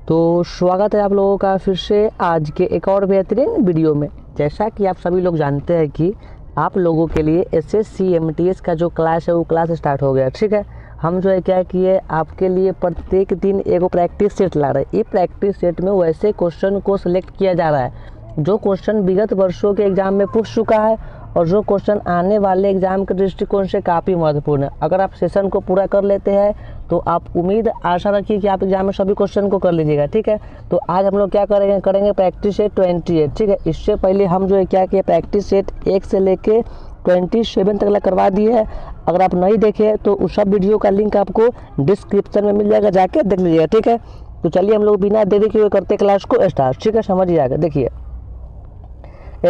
तो स्वागत है आप लोगों का फिर से आज के एक और बेहतरीन वीडियो में। जैसा कि आप सभी लोग जानते हैं कि आप लोगों के लिए एसएससी एमटीएस का जो क्लास है वो क्लास स्टार्ट हो गया। ठीक है, हम जो है क्या किए आपके लिए प्रत्येक दिन एगो प्रैक्टिस सेट ला रहे हैं। ये प्रैक्टिस सेट में वैसे क्वेश्चन को सिलेक्ट किया जा रहा है जो क्वेश्चन विगत वर्षों के एग्जाम में पूछ चुका है और जो क्वेश्चन आने वाले एग्जाम के दृष्टिकोण से काफ़ी महत्वपूर्ण है। अगर आप सेशन को पूरा कर लेते हैं तो आप उम्मीद आशा रखिए कि आप एग्जाम में सभी क्वेश्चन को कर लीजिएगा। ठीक है, तो आज हम लोग क्या करेंगे प्रैक्टिस सेट 28। ठीक है, इससे पहले हम जो है क्या किया प्रैक्टिस सेट 1 से लेके 27 तक करवा दिए है। अगर आप नहीं देखे तो उस सब वीडियो का लिंक आपको डिस्क्रिप्शन में मिल जाएगा, जाके देख लीजिएगा। ठीक है, तो चलिए हम लोग बिना देरी के करते क्लास को स्टार्ट। ठीक है, समझिए आगे।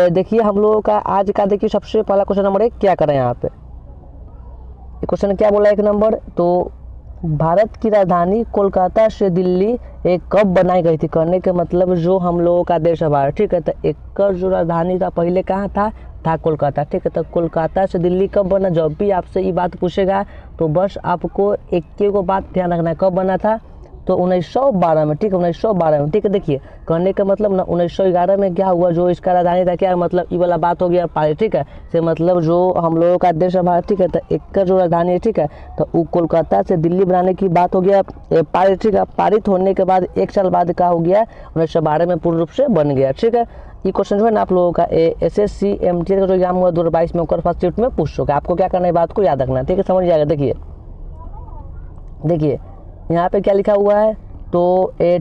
देखिए हम लोगों का आज का देखिए सबसे पहला क्वेश्चन नंबर 1 क्या करें यहाँ पे। क्वेश्चन क्या बोला 1 नंबर, तो भारत की राजधानी कोलकाता से दिल्ली कब बनाई गई थी। करने के मतलब जो हम लोगों का देश है भारत। ठीक है, तो एक जो राजधानी था पहले कहाँ था कोलकाता। ठीक है, तो कोलकाता से दिल्ली कब बना। जब भी आपसे ये बात पूछेगा तो बस आपको एक बात ध्यान रखना है, कब बना था तो 1912 में। ठीक है, 1912 में। ठीक है, देखिए कहने का मतलब ना 1911 में क्या हुआ, जो इसका राजधानी था क्या मतलब ये वाला बात हो गया पारित। ठीक है, से मतलब जो हम लोगों का देश है भारत। ठीक है, तो एक जो राजधानी है ठीक है तो वो कोलकाता से दिल्ली बनाने की बात हो गया पारित। ठीक है, पारित होने के बाद 1 साल बाद क्या हो गया 1912 में पूर्ण रूप से बन गया। ठीक है, ये क्वेश्चन जो है ना आप लोगों का एसएससी एमटीएस का जो एग्जाम हुआ 2022 में ओकर फर्स्ट शिफ्ट में पूछ चुका है। आपको क्या करना है बात को याद रखना। ठीक है, समझ जाएगा। देखिए यहाँ पे क्या लिखा हुआ है, तो ए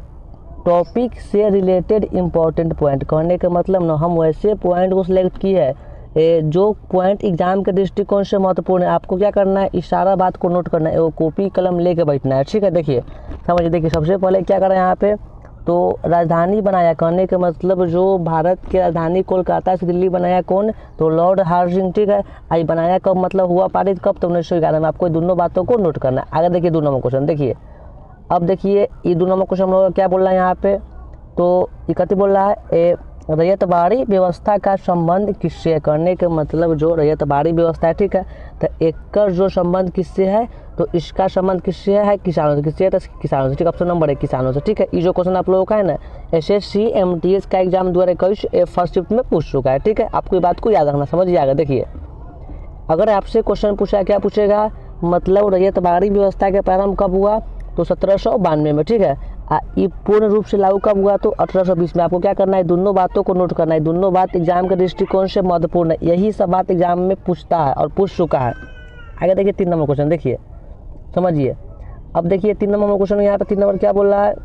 टॉपिक से रिलेटेड इम्पोर्टेंट पॉइंट। कहने का मतलब ना हम वैसे पॉइंट को सिलेक्ट किए है जो पॉइंट एग्जाम के दृष्टिकोण से महत्वपूर्ण है। आपको क्या करना है इस सारा बात को नोट करना है, वो कॉपी कलम लेके बैठना है। ठीक है, देखिए समझिए। देखिए सबसे पहले क्या करें यहाँ पे, तो राजधानी बनाया। कहने का मतलब जो भारत की राजधानी कोलकाता से दिल्ली बनाया कौन, तो लॉर्ड हार्डिंग। ठीक है, आई बनाया कब मतलब हुआ पारित कब, तो 1911 में। आपको दोनों बातों को नोट करना है। आगे देखिए 2 नंबर क्वेश्चन। देखिए अब देखिए ये 2 नंबर क्वेश्चन हम लोग क्या बोल रहा है यहाँ पे, तो इकट्ठी बोल रहा है रैयतवाड़ी व्यवस्था का संबंध किससे। करने के मतलब जो रैयतवाड़ी व्यवस्था है ठीक है तो एक जो संबंध किससे है, तो इसका संबंध किससे है किसानों से। किससे है तो किसानों से। ठीक है, ऑप्शन नंबर 1 किसानों से। ठीक है, ये जो क्वेश्चन आप लोगों का है ना एसएससी एमटीएस का एग्जाम 2021 फर्स्ट शिफ्ट में पूछ चुका है। ठीक है, आपको ये बात को याद रखना, समझिए आगे। देखिए अगर आपसे क्वेश्चन पूछा क्या पूछेगा, मतलब रैयतवाड़ी व्यवस्था का प्रारंभ कब हुआ, तो 1792 में। ठीक है, ये पूर्ण रूप से लागू कब हुआ, तो 1820 में। आपको क्या करना है दोनों बातों को नोट करना है। दोनों बात एग्जाम के दृष्टिकोण से महत्वपूर्ण है, यही सब बात एग्जाम में पूछता है और पूछ चुका है। आगे देखिए 3 नंबर क्वेश्चन। देखिए समझिए। अब देखिए 3 नंबर क्वेश्चन यहाँ पे 3 नंबर क्या बोल रहा है,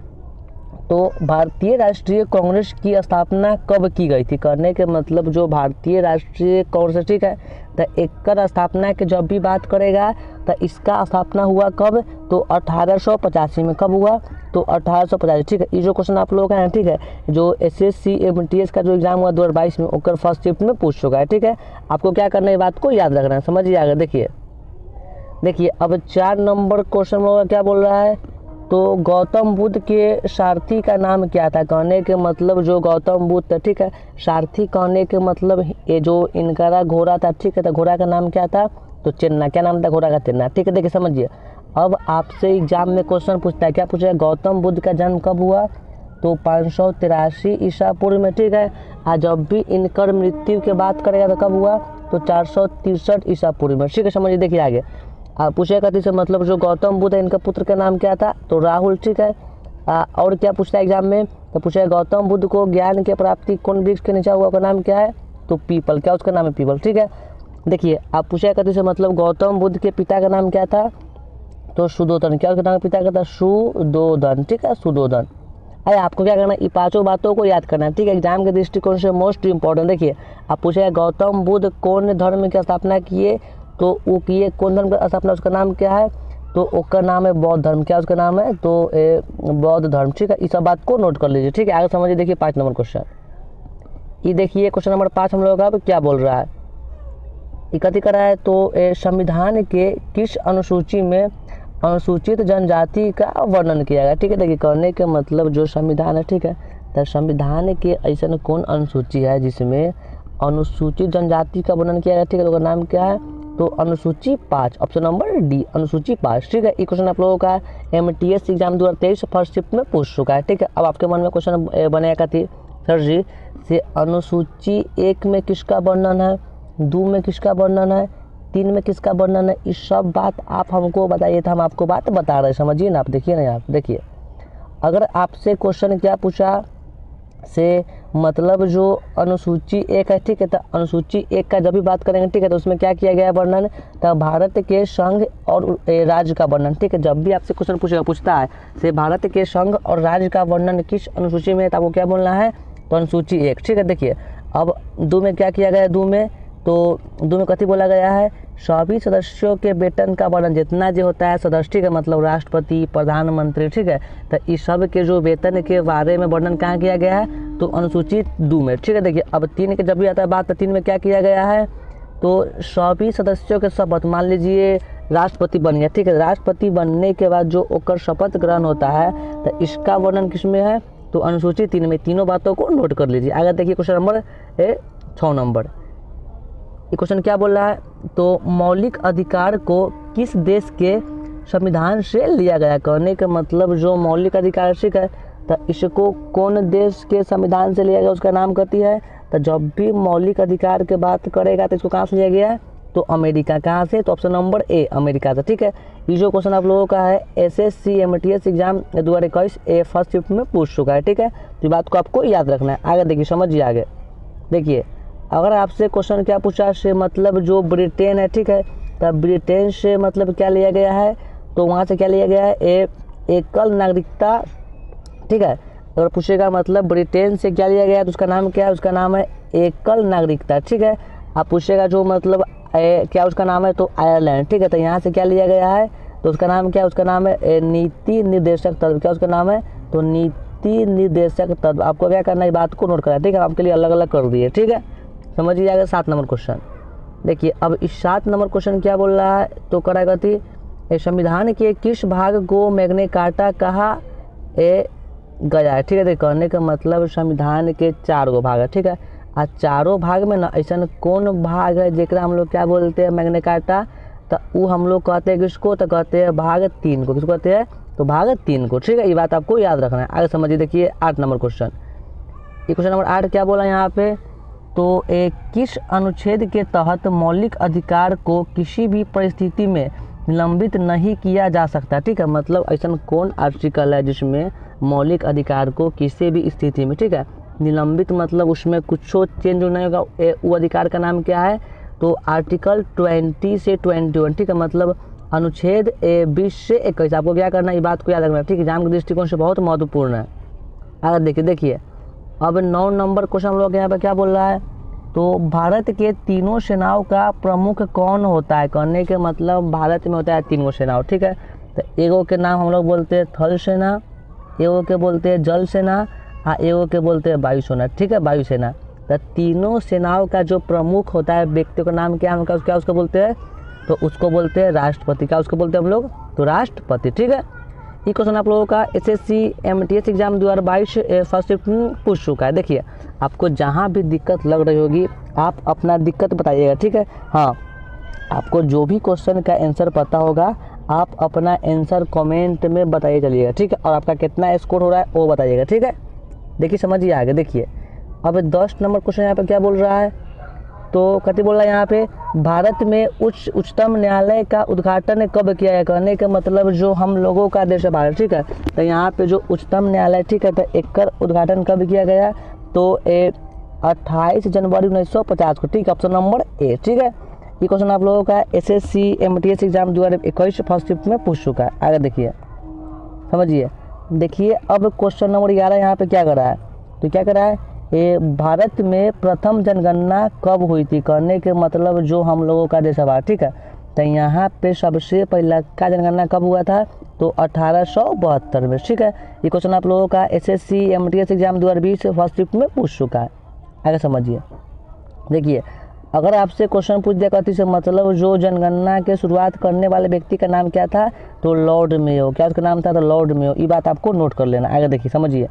तो भारतीय राष्ट्रीय कांग्रेस की स्थापना कब की गई थी। करने के मतलब जो भारतीय राष्ट्रीय कांग्रेस ठीक है तो एक स्थापना की जब भी बात करेगा तो इसका स्थापना हुआ कब, तो 1885 में। कब हुआ, तो 1885। ठीक है, ये जो क्वेश्चन आप लोगों का है ठीक है जो एसएससी एमटीएस का जो एग्जाम हुआ 2022 में ओकर फर्स्ट शिफ्ट में पूछ चुका है। ठीक है, आपको क्या करना है बात को याद रखना है, समझिए आगे। देखिए अब 4 नंबर क्वेश्चन में क्या बोल रहा है, तो गौतम बुद्ध के सारथी का नाम क्या था। कहने के मतलब जो गौतम बुद्ध था ठीक है सारथी कहने के मतलब ये जो इनका घोड़ा था ठीक है तो घोड़ा का नाम क्या था, तो चेन्ना। क्या नाम था घोड़ा का, चेन्ना। ठीक है, देखिए समझिए। अब आपसे एग्जाम में क्वेश्चन पूछता है, क्या पूछेगा गौतम बुद्ध का जन्म कब हुआ, तो 583 ईसा पूर्व में। ठीक है, आज जब भी इनकर मृत्यु की बात करेगा तो कब हुआ, तो 463 ईसा पूर्व में। ठीक है, समझिए। देखिए आगे आप पूछेगा तीसरे मतलब जो गौतम बुद्ध है इनका पुत्र का नाम क्या था, तो राहुल। ठीक है, और क्या पूछता है एग्जाम में, तो पूछेगा गौतम बुद्ध को ज्ञान की प्राप्ति कौन वृक्ष के नीचे हुआ, का नाम क्या है, तो पीपल। क्या उसका नाम है, पीपल। ठीक है, देखिए आप पूछेगा तीसरे मतलब गौतम बुद्ध के पिता का नाम क्या था, तो सुदोधन। क्या उसका नाम पिता का था, सुदोधन। ठीक है, सुदोधन। अरे आपको क्या करना है, ये 5 बातों को याद करना है। ठीक है, एग्जाम के दृष्टिकोण से मोस्ट इंपॉर्टेंट। देखिए आप पूछेगा गौतम बुद्ध कौन धर्म की स्थापना किए, तो वो किए कौन धर्म का स्थापना, उसका नाम क्या है, तो उसका नाम है बौद्ध धर्म। क्या उसका नाम है, तो बौद्ध धर्म। ठीक है, इस सब बात को नोट कर लीजिए। ठीक है, आगे समझिए। देखिए 5 नंबर क्वेश्चन, ये देखिए क्वेश्चन नंबर 5 हम लोगों का क्या बोल रहा है, इकट्ठी करा है, तो संविधान के किस अनुसूची में अनुसूचित जनजाति का वर्णन किया गया। ठीक है, देखिए करने के मतलब जो संविधान है ठीक है तो संविधान के ऐसा कौन अनुसूची है जिसमें अनुसूचित जनजाति का वर्णन किया गया। ठीक है, तो नाम क्या है, तो अनुसूची 5, ऑप्शन नंबर डी अनुसूची 5। ठीक है, ये क्वेश्चन आप लोगों का MTS एग्जाम 2023 फर्स्ट शिफ्ट में पूछ चुका है। ठीक है, अब आपके मन में क्वेश्चन बनेगा थी सर जी से अनुसूची 1 में किसका वर्णन है, 2 में किसका वर्णन है, 3 में किसका वर्णन है, इस सब बात आप हमको बताइए। तो हम आपको बात बता रहे हैं, समझिए ना। आप देखिए ना, आप देखिए अगर आपसे क्वेश्चन क्या पूछा से मतलब जो अनुसूची 1 है, ठीक है, तो अनुसूची 1 का जब भी बात करेंगे, ठीक है, तो उसमें क्या किया गया है वर्णन, तो भारत के संघ और राज्य का वर्णन। ठीक है, जब भी आपसे क्वेश्चन पूछता है से भारत के संघ और राज्य का वर्णन किस अनुसूची में है, तो आपको क्या बोलना है, तो अनुसूची 1। ठीक है, देखिए अब 2 में क्या किया गया है, 2 में तो 2 में कथी बोला गया है, सभी सदस्यों के वेतन का वर्णन, जितना जो होता है सदस्य, ठीक है, मतलब राष्ट्रपति, प्रधानमंत्री, ठीक है, तो इस सब के जो वेतन के बारे में वर्णन कहाँ किया गया है, तो अनुसूची 2 में। ठीक है, देखिए अब 3 के जब भी आता है बात, तो 3 में क्या किया गया है, तो सभी सदस्यों के शपथ, मान लीजिए राष्ट्रपति बन गया, ठीक है, राष्ट्रपति बनने के बाद जो ओकर शपथ ग्रहण होता है, तो इसका वर्णन किस में है, तो अनुसूची 3 में। तीनों बातों को नोट कर लीजिए। आगे देखिए क्वेश्चन नंबर 6 नंबर, ये क्वेश्चन क्या बोल रहा है, तो मौलिक अधिकार को किस देश के संविधान से लिया गया। कहने का मतलब जो मौलिक अधिकार, ठीक है, तो इसको कौन देश के संविधान से लिया गया, उसका नाम कहती है। तो जब भी मौलिक अधिकार की बात करेगा तो इसको कहाँ से लिया गया है, तो अमेरिका। कहाँ से, तो ऑप्शन नंबर ए अमेरिका से। ठीक है, ये जो क्वेश्चन आप लोगों का है SSC MTS exam 2021 first shift में पूछ चुका है। ठीक है, तो बात को आपको याद रखना है। आगे देखिए, समझिए आगे देखिए, अगर आपसे क्वेश्चन क्या पूछा से मतलब जो ब्रिटेन है, ठीक है, तब ब्रिटेन से मतलब क्या लिया गया है, तो वहाँ से क्या लिया गया है, एकल नागरिकता। ठीक है, अगर पूछेगा मतलब ब्रिटेन से क्या लिया गया है, तो उसका नाम क्या है, उसका नाम है एकल नागरिकता। ठीक है, आप पूछेगा जो मतलब क्या उसका नाम है, तो आयरलैंड। ठीक है, तो यहाँ से क्या लिया गया है, तो उसका नाम क्या है, उसका नाम है नीति निर्देशक तत्व। क्या उसका नाम है, तो नीति निर्देशक तत्व। आपको क्या करना है, बात को नोट करना है। ठीक है, आपके लिए अलग अलग कर दिए। ठीक है, समझिए आगे 7 नंबर क्वेश्चन देखिए। अब इस 7 नंबर क्वेश्चन क्या बोल रहा है, तो कराएगा थी संविधान के किस भाग को मैग्ना कार्टा कहा गया है। ठीक है, देखिए कहने का मतलब संविधान के 4 गो भाग है। ठीक है, आ चारों भाग में ना ऐसा कौन भाग है जेकरा हम लोग क्या बोलते हैं, मैग्ना कार्टा, तो वो हम लोग कहते हैं किसको, तो कहते हैं भाग 3 को। किसको कहते हैं, तो भाग 3 को। ठीक है, ये बात आपको याद रखना है। आगे समझिए, देखिए 8 नंबर क्वेश्चन, ये क्वेश्चन नंबर 8 क्या बोला यहाँ पे, तो किस अनुच्छेद के तहत मौलिक अधिकार को किसी भी परिस्थिति में निलंबित नहीं किया जा सकता। ठीक है, मतलब ऐसा कौन आर्टिकल है जिसमें मौलिक अधिकार को किसी भी स्थिति में, ठीक है, निलंबित मतलब उसमें कुछ चेंज नहीं होगा। वो अधिकार का नाम क्या है, तो आर्टिकल 20 से 21। ठीक है, मतलब अनुच्छेद 20 से 21। आपको क्या करना है, ये बात को याद रखना है। ठीक है, एग्जाम के दृष्टिकोण से बहुत महत्वपूर्ण है। अगर देखिए अब 9 नंबर क्वेश्चन हम लोग यहाँ पे क्या बोल रहा है, तो भारत के तीनों सेनाओं का प्रमुख कौन होता है। कहने के मतलब भारत में होता है 3 सेनाओं। ठीक है, तो एगो के नाम हम लोग बोलते हैं थल सेना, एगो के बोलते हैं जल सेना, एगो के बोलते हैं वायुसेना। ठीक है, वायुसेना। तो तीनों सेनाओं का जो प्रमुख होता है व्यक्ति का नाम क्या है, क्या उसको बोलते हैं, तो उसको बोलते हैं राष्ट्रपति। क्या उसको बोलते हैं हम लोग, तो राष्ट्रपति। ठीक है, ये क्वेश्चन आप लोगों का SSC MTS exam 2022 first shift में पूछ चुका है। देखिए आपको जहाँ भी दिक्कत लग रही होगी आप अपना दिक्कत बताइएगा। ठीक है, हाँ, आपको जो भी क्वेश्चन का आंसर पता होगा आप अपना आंसर कमेंट में बताइए चलिएगा। ठीक है, और आपका कितना स्कोर हो रहा है वो बताइएगा। ठीक है, देखिए समझिए आगे देखिए। अब 10 नंबर क्वेश्चन यहाँ पे क्या बोल रहा है, तो कति बोल रहा है यहाँ पे, भारत में उच्चतम न्यायालय का उद्घाटन कब किया है। कहने का मतलब जो हम लोगों का देश है भारत। ठीक है, तो यहाँ पे जो उच्चतम न्यायालय, ठीक है, तो एक उद्घाटन कब किया गया, तो 28 जनवरी 1950 को। ठीक है, ऑप्शन नंबर ए। ठीक है, ये क्वेश्चन आप लोगों का SSC MTS exam 2021 first shift में पूछ चुका है। आगे देखिए समझिए, देखिए अब क्वेश्चन नंबर 11 यहाँ पे क्या कर रहा है, तो क्या कर रहा है, ये भारत में प्रथम जनगणना कब हुई थी। कहने के मतलब जो हम लोगों का देश है भारत। ठीक है, तो यहाँ पे सबसे पहला का जनगणना कब हुआ था, तो 1872 में। ठीक है, ये क्वेश्चन आप लोगों का SSC MTS exam 2020 first shift में पूछ चुका है। आगे समझिए, देखिए अगर आपसे क्वेश्चन पूछ दिया करती से मतलब जो जनगणना के शुरुआत करने वाले व्यक्ति का नाम क्या था, तो लॉर्ड मेयो। क्या उसका नाम था, तो लॉर्ड मेयो। ये बात आपको नोट कर लेना। आगे देखिए समझिए।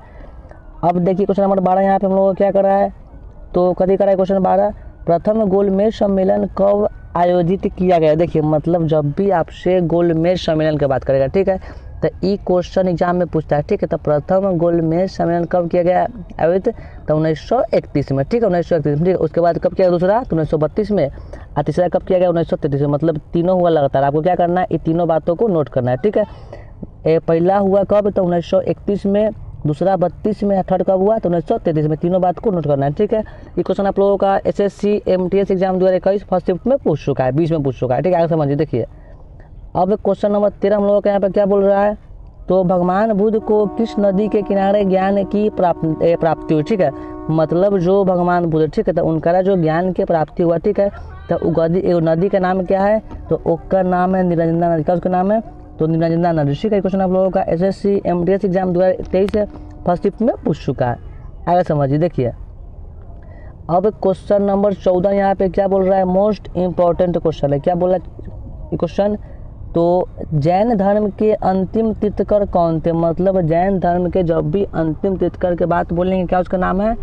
अब देखिए क्वेश्चन नंबर 12 यहाँ पे हम लोग क्या कर रहा है, तो कभी करा है क्वेश्चन 12, प्रथम गोलमेज सम्मेलन कब आयोजित किया गया। देखिए मतलब जब भी आपसे गोलमेज सम्मेलन की बात करेगा, ठीक है, तो ई क्वेश्चन एग्जाम में पूछता है, ठीक है। तो प्रथम गोलमेज सम्मेलन कब किया गया आयोजित? तो 1931 में, ठीक है, 1931 में, ठीक है। उसके बाद कब किया गया दूसरा? तो 1932 में। और तीसरा कब किया गया? 1933 में। मतलब तीनों हुआ लगातार। आपको क्या करना है, ये तीनों बातों को नोट करना है, ठीक है। पहला हुआ कब? तो 1931 में, दूसरा 32 में, थर्ड कब हुआ? तो 1933 में। तीनों बात को नोट करना है, ठीक है। ये क्वेश्चन आप लोगों का SSC MTS exam 2021 first shift में पूछ चुका है, 20 में पूछ चुका है, ठीक है। आगे समझिए, देखिए अब क्वेश्चन नंबर 13 हम लोगों का यहाँ पे क्या बोल रहा है? तो भगवान बुद्ध को किस नदी के किनारे ज्ञान की प्राप्ति हुई, ठीक है। मतलब जो भगवान बुद्ध, ठीक है, तो उनका जो ज्ञान की प्राप्ति हुआ, ठीक है, तो नदी का नाम क्या है? तो उसका नाम है निरंजना नदी। क्या उसका नाम है? तो निरंजना नदी, ठीक है। क्वेश्चन आप लोगों का SSC MTS exam 2023 first shift में पूछ चुका है। आगे समझिए, देखिए अब क्वेश्चन नंबर 14 यहाँ पे क्या बोल रहा है? मोस्ट इम्पॉर्टेंट क्वेश्चन है। क्या बोला क्वेश्चन? तो जैन धर्म के अंतिम तीर्थकर कौन थे? मतलब जैन धर्म के जब भी अंतिम तीर्थकर के बात बोलेंगे, क्या उसका नाम है?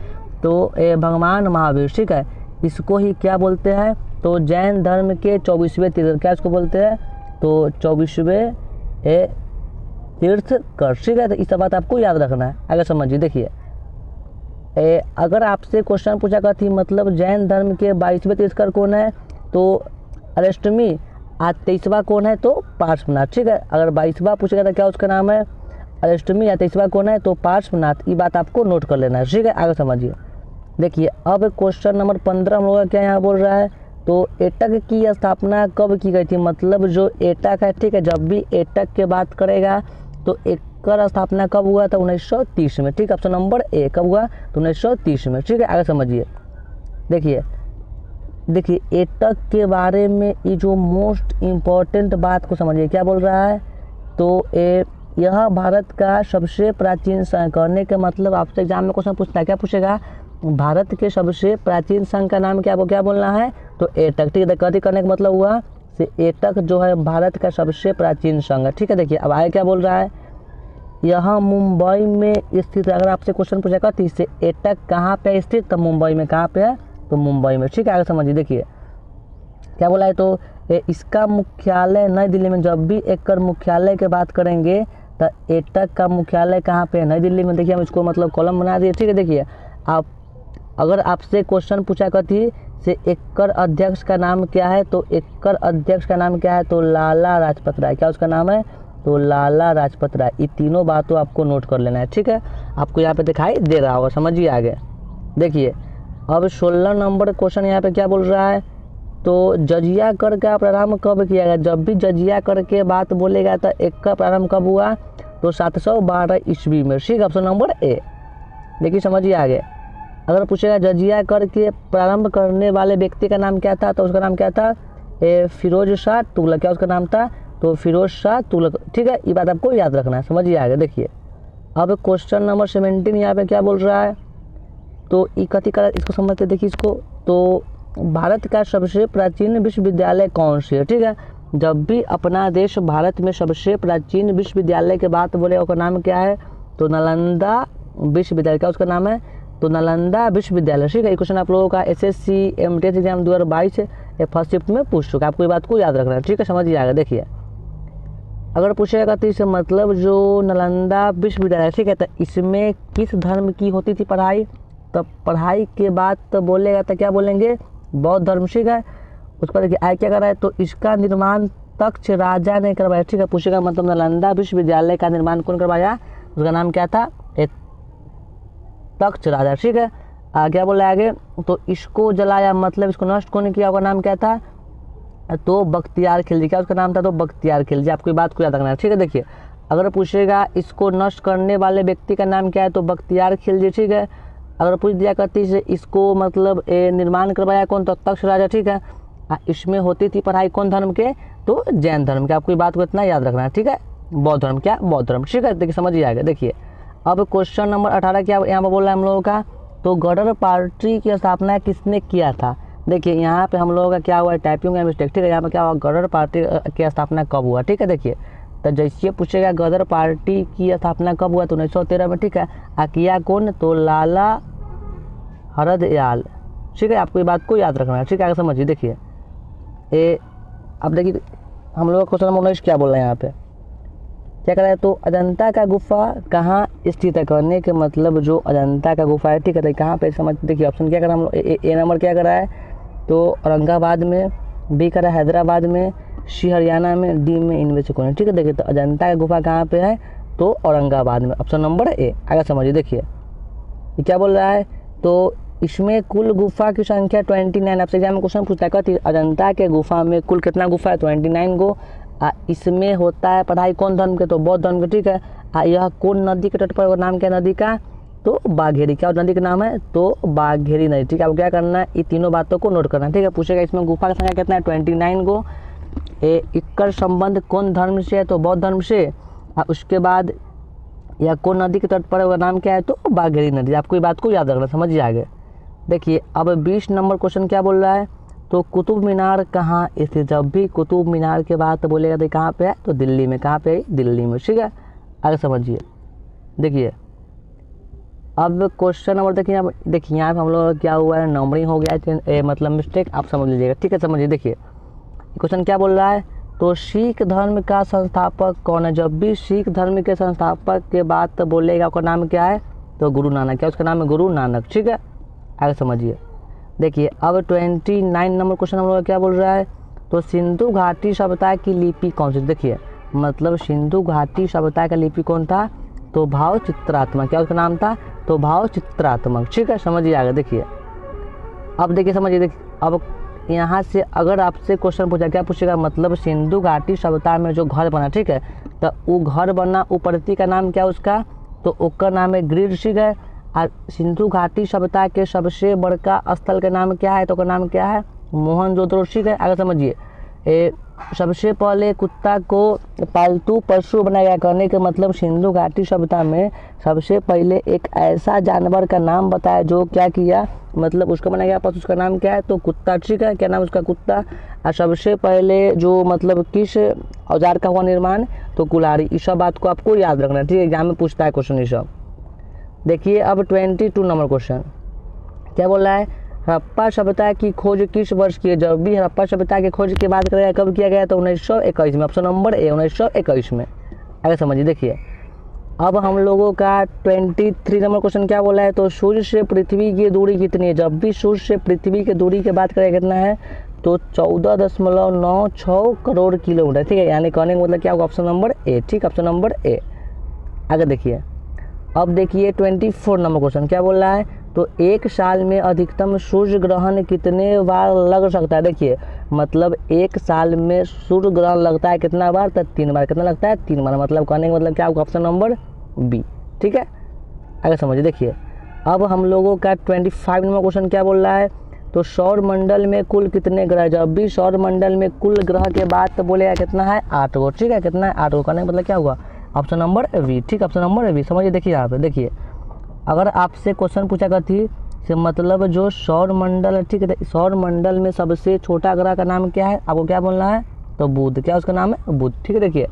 तो भगवान महावीर, ठीक है। इसको ही क्या बोलते हैं? तो जैन धर्म के 24वें तीर्थकर, क्या इसको बोलते हैं? तो 24वें तीर्थकर, ठीक है। तो इस बात आपको याद रखना है। आगे समझिए, देखिए अगर आपसे क्वेश्चन पूछा गया थी मतलब जैन धर्म के 22वें तीर्थकर कौन है? तो अरेस्टमी। आज 23वां कौन है? तो पार्श्वनाथ, ठीक है। अगर 22वां पूछेगा तो क्या उसका नाम है? अरेस्टमी। या 23वां कौन है? तो पार्श्वनाथ। ये बात आपको नोट कर लेना है, ठीक है। आगे समझिए, देखिए अब क्वेश्चन नंबर 15 हम लोग क्या यहाँ बोल रहा है? तो एटक की स्थापना कब की गई थी? मतलब जो एटक है, ठीक है, जब भी एटक की बात करेगा तो एकर स्थापना कब हुआ था? 1930 में, ठीक है। ऑप्शन नंबर ए कब हुआ? तो 1930 में, ठीक है। आगे समझिए, देखिए एटक के बारे में ये जो मोस्ट इम्पॉर्टेंट बात को समझिए। क्या बोल रहा है? तो यह भारत का सबसे प्राचीन संघ। करने का मतलब आपसे एग्जाम में क्वेश्चन पूछता है, क्या पूछेगा? भारत के सबसे प्राचीन संघ का नाम क्या? आपको क्या बोलना है? तो एटक, ठीक है। कथी करने का मतलब हुआ से एटक जो है भारत का सबसे प्राचीन संघ है, ठीक है। देखिए अब आगे क्या बोल रहा है? यह मुंबई में स्थित है। अगर आपसे क्वेश्चन पूछेगा तो इससे एटक कहाँ पे स्थित? तो मुंबई में। कहाँ पे है? तो मुंबई में, ठीक है। आगे समझिए, देखिए क्या बोला है? तो इसका मुख्यालय नई दिल्ली में। जब भी एकर मुख्यालय की बात करेंगे तो एटक का मुख्यालय कहाँ पे है? नई दिल्ली में। देखिए हम इसको मतलब कॉलम बना दिए, ठीक है। देखिए आप अगर आपसे क्वेश्चन पूछा करती से एकर अध्यक्ष का नाम क्या है? तो एकर अध्यक्ष का नाम क्या है? तो लाला लाजपत राय। क्या उसका नाम है? तो लाला लाजपत राय। ये तीनों बातों आपको नोट कर लेना है, ठीक है। आपको यहाँ पे दिखाई दे रहा होगा, समझिए आगे। देखिए अब 16 नंबर क्वेश्चन यहाँ पे क्या बोल रहा है? तो जजिया कर का प्रारंभ कब किया गया? जब भी जजिया कर के बात बोलेगा तो एक का प्रारंभ कब हुआ? तो 712 ईस्वी में, ठीक है। Option number A. देखिए समझिए आगे, अगर पूछेगा जजिया कर के प्रारंभ करने वाले व्यक्ति का नाम क्या था? तो उसका नाम क्या था? फिरोज शाह तुगलक। क्या उसका नाम था? तो फिरोज शाह तुगलक, ठीक है। ये बात आपको याद रखना है, समझिए आगे। देखिए अब क्वेश्चन नंबर 17 यहाँ पे क्या बोल रहा है? तो कथी कर, इसको समझते, देखिए इसको। तो भारत का सबसे प्राचीन विश्वविद्यालय कौन सी है? ठीक है। जब भी अपना देश भारत में सबसे प्राचीन विश्वविद्यालय के बात बोले उसका नाम क्या है? तो नालंदा विश्वविद्यालय। क्या उसका नाम है? तो नालंदा विश्वविद्यालय, ठीक है। ये क्वेश्चन आप लोगों का SSC MTS exam 2022 first shift में पूछ चुका है। आपको ये बात को याद रखना है, ठीक है। समझिए आगे, देखिए अगर पूछेगा तो इससे मतलब जो नालंदा विश्वविद्यालय, ठीक है, तो इसमें किस धर्म की होती थी पढ़ाई? तो पढ़ाई के बाद तो बोलेगा तो क्या बोलेंगे? बौद्ध धर्म, ठीक है। उस पर देखिए आय क्या कर रहा है? तो इसका निर्माण तक्ष राजा ने करवाया, ठीक है। पूछेगा मतलब नालंदा विश्वविद्यालय का निर्माण कौन करवाया? उसका नाम क्या था? तक्ष राजा, ठीक है। क्या बोला आगे? तो इसको जलाया मतलब इसको नष्ट कौन किया? उसका नाम क्या था? तो बख्तियार खिलजी। क्या उसका नाम था? तो बख्तियार खिलजी। आपको बात को याद रखना है, ठीक है। देखिए अगर पूछेगा इसको नष्ट करने वाले व्यक्ति का नाम क्या है? तो बख्तियार खिलजी, ठीक है। अगर पूछ दिया करती से इसको मतलब निर्माण करवाया कौन? तो तक्ष राजा, ठीक है। इसमें होती थी पढ़ाई कौन धर्म के? तो जैन धर्म के। आपको बात को इतना याद रखना है, ठीक है। बौद्ध धर्म, क्या? बौद्ध धर्म, ठीक है। देखिए समझिए आगे, देखिए अब क्वेश्चन नंबर 18 क्या यहाँ पर बोल रहा है हम लोगों का? तो गदर पार्टी की स्थापना किसने किया था? देखिए यहाँ पे हम लोगों का क्या हुआ है? टाइपिंग का मिस्टेक, ठीक है। यहाँ पे क्या हुआ? गदर पार्टी की स्थापना कब हुआ, ठीक है। देखिए तो जैसे पूछेगा गदर पार्टी की स्थापना कब हुआ? तो 1913 में, ठीक है। किया कौन? तो लाला हरदयाल, ठीक है। आपको ये बात को याद रखना है, ठीक है। आगे समझिए, देखिए अब देखिए हम लोग का क्वेश्चन नंबर 19 क्या बोल रहे हैं यहाँ पे, क्या कर रहा है, तो अजंता का गुफा कहाँ स्थित है, करने के मतलब जो अजंता का गुफा है, ठीक है, तो कहाँ पे समझ, देखिए ऑप्शन क्या करा हम लोग, ए नंबर क्या करा है, तो औरंगाबाद में, बी करा हैदराबाद में, सी हरियाणा में, डी में इनमें से कौन है, ठीक है। देखिए तो अजंता का गुफा कहाँ पे है, तो औरंगाबाद में, ऑप्शन नंबर ए। आगे समझिए, देखिए ये क्या बोल रहा है, तो इसमें कुल गुफा की संख्या 29, आपसे एग्जाम में क्वेश्चन पूछता है, कहती अजंता के गुफा में कुल कितना गुफा है, 29 गो। इसमें होता है पढ़ाई कौन धर्म के, तो बौद्ध धर्म के, ठीक है। यह कौन नदी के तट पर, नाम क्या नदी का, तो बाघेरी, क्या नदी का नाम है, तो बाघेरी नदी, ठीक है। अब क्या करना है, ये तीनों बातों को नोट करना है, ठीक है। पूछेगा इसमें गुफा की संख्या कितना है, 29 गो। इक्कर संबंध कौन धर्म से है, तो बौद्ध धर्म से। उसके बाद यह कौन नदी के तट पर है, नाम क्या है, तो बाघेरी नदी। आपको ये बात को याद रखना, समझिए आगे। देखिए अब 20 नंबर क्वेश्चन क्या बोल रहा है, तो कुतुब मीनार कहाँ स्थित, जब भी कुतुब मीनार के बात बोलेगा तो कहाँ पे है, तो दिल्ली में, कहाँ पे है, दिल्ली में, ठीक है। आगे समझिए, देखिए अब क्वेश्चन नंबर देखिए यहाँ पे हम लोग क्या हुआ है, नंबरिंग हो गया है, मतलब मिस्टेक, आप समझ लीजिएगा, ठीक है। समझिए, देखिए क्वेश्चन क्या बोल रहा है, तो सिख धर्म का संस्थापक कौन है, जब भी सिख धर्म के संस्थापक के बात बोलेगा उसका नाम क्या है, तो गुरु नानक, क्या उसका नाम है, गुरु नानक, ठीक है। आगे समझिए, देखिए अब 29 नंबर क्वेश्चन हम लोग क्या बोल रहा है, तो सिंधु घाटी सभ्यता की लिपि कौन सी, देखिए मतलब सिंधु घाटी सभ्यता का लिपि कौन था, तो भाव चित्रात्मक, क्या उसका नाम था, तो भाव चित्रात्मक, ठीक है। समझिए आगे, देखिए अब देखिए समझिए, देखिए अब यहाँ से अगर आपसे क्वेश्चन पूछा, क्या पूछेगा, मतलब सिंधु घाटी सभ्यता में जो घर बना, ठीक है, तो वो घर बना, वो प्रति का नाम क्या उसका, तो उसका नाम है ग्रीड, ठीक है। और सिंधु घाटी सभ्यता के सबसे बड़का स्थल का नाम क्या है, तो का नाम क्या है, मोहनजोदड़ो, ठीक है। आगे समझिए, सबसे पहले कुत्ता को पालतू पशु बनाया गया, करने के मतलब सिंधु घाटी सभ्यता में सबसे पहले एक ऐसा जानवर का नाम बताया जो क्या किया, मतलब उसका बनाया गया पशु, उसका नाम क्या है, तो कुत्ता, ठीक है। क्या नाम उसका, कुत्ता। और सबसे पहले जो मतलब किस औजार का हुआ निर्माण, तो कुल्हाड़ी। इस सब बात को आपको याद रखना, ठीक है, एग्जाम में पूछता है क्वेश्चन ये सब। देखिए अब 22 नंबर क्वेश्चन क्या बोल रहा है, हड़प्पा सभ्यता की खोज किस वर्ष की है, जब भी हड़प्पा सभ्यता की खोज की बात करेगा कब किया गया, तो 1921 में, ऑप्शन नंबर ए 1921 में। आगे समझिए, देखिए अब हम लोगों का 23 नंबर क्वेश्चन क्या बोला है, तो सूर्य से पृथ्वी की दूरी कितनी है, जब भी सूर्य से पृथ्वी की दूरी की बात करेगा कितना है, तो 14.96 करोड़ किलोमीटर, ठीक है। यानी कहने का मतलब क्या होगा, ऑप्शन नंबर ए, ठीक, ऑप्शन नंबर ए। आगे देखिए, अब देखिए 24 नंबर क्वेश्चन क्या बोल रहा है, तो एक साल में अधिकतम सूर्य ग्रहण कितने बार लग सकता है, देखिए मतलब एक साल में सूर्य ग्रहण लगता है कितना बार, तो 3 बार, कितना लगता है, 3 बार, मतलब कहने का मतलब क्या होगा, ऑप्शन नंबर बी, ठीक है। आगे समझिए, देखिए अब हम लोगों का 25 नंबर क्वेश्चन क्या बोल रहा है, तो सौर मंडल में कुल कितने ग्रह, जब भी सौर मंडल में कुल ग्रह के बाद तो बोलेगा कितना है, 8 गो, ठीक है, कितना है, 8 गो, कहने का मतलब क्या हुआ, ऑप्शन नंबर बी, ठीक, ऑप्शन नंबर बी। समझिए, देखिए यहाँ पे देखिए अगर आपसे क्वेश्चन पूछा करती से मतलब जो सौर मंडल है, ठीक है, सौर मंडल में सबसे छोटा ग्रह का नाम क्या है, आपको क्या बोलना है, तो बुध, क्या उसका नाम है, बुध, ठीक है। देखिए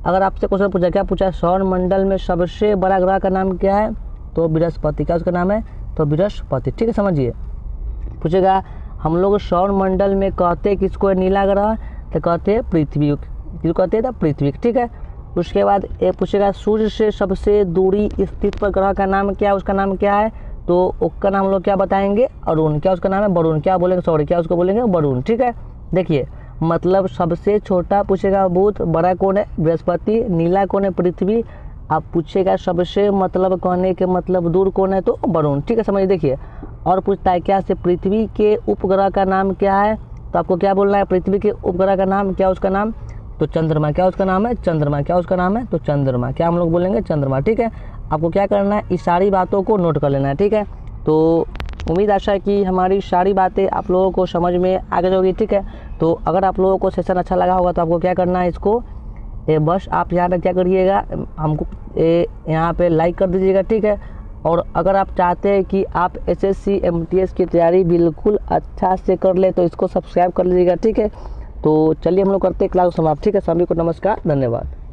अगर आपसे क्वेश्चन पूछा, क्या पूछा, सौर मंडल में सबसे बड़ा ग्रह का नाम क्या है, तो बृहस्पति, क्या उसका नाम है, तो बृहस्पति, ठीक है। समझिए, पूछेगा हम लोग सौर मंडल में कहते किसको है, नीला ग्रह, तो कहते हैं पृथ्वी, किसको कहते हैं, तो पृथ्वी, ठीक है। उसके बाद ये पूछेगा सूर्य से सबसे दूरी स्थित पर ग्रह का नाम क्या है, उसका नाम क्या है, तो उसका नाम हम लोग क्या बताएंगे, अरुण, क्या उसका नाम है, वरुण, क्या बोलेंगे, सॉरी क्या उसको बोलेंगे, वरुण, ठीक है। देखिए मतलब सबसे छोटा पूछेगा बुध, बड़ा कौन है, बृहस्पति, नीला कौन है, पृथ्वी। आप पूछेगा सबसे मतलब कहने के मतलब दूर कौन है, तो वरुण, ठीक है। समझिए, देखिए और पूछता है क्या से पृथ्वी के उपग्रह का नाम क्या है, तो आपको क्या बोलना है, पृथ्वी के उपग्रह का नाम क्या, उसका नाम, तो चंद्रमा, क्या उसका नाम है, चंद्रमा, क्या उसका नाम है, तो चंद्रमा, क्या हम लोग बोलेंगे, चंद्रमा, ठीक है। आपको क्या करना है, इस सारी बातों को नोट कर लेना है, ठीक है। तो उम्मीद आशा है कि हमारी सारी बातें आप लोगों को समझ में आ गई होगी, ठीक है। तो अगर आप लोगों को सेशन अच्छा लगा होगा तो आपको क्या करना है, इसको बस आप यहाँ पर क्या करिएगा, हमको यहाँ पे लाइक कर दीजिएगा, ठीक है। और अगर आप चाहते हैं कि आप SSC MTS की तैयारी बिल्कुल अच्छा से कर ले तो इसको सब्सक्राइब कर लीजिएगा, ठीक है। तो चलिए हम लोग करते हैं क्लास समाप्त, ठीक है। सभी को नमस्कार, धन्यवाद।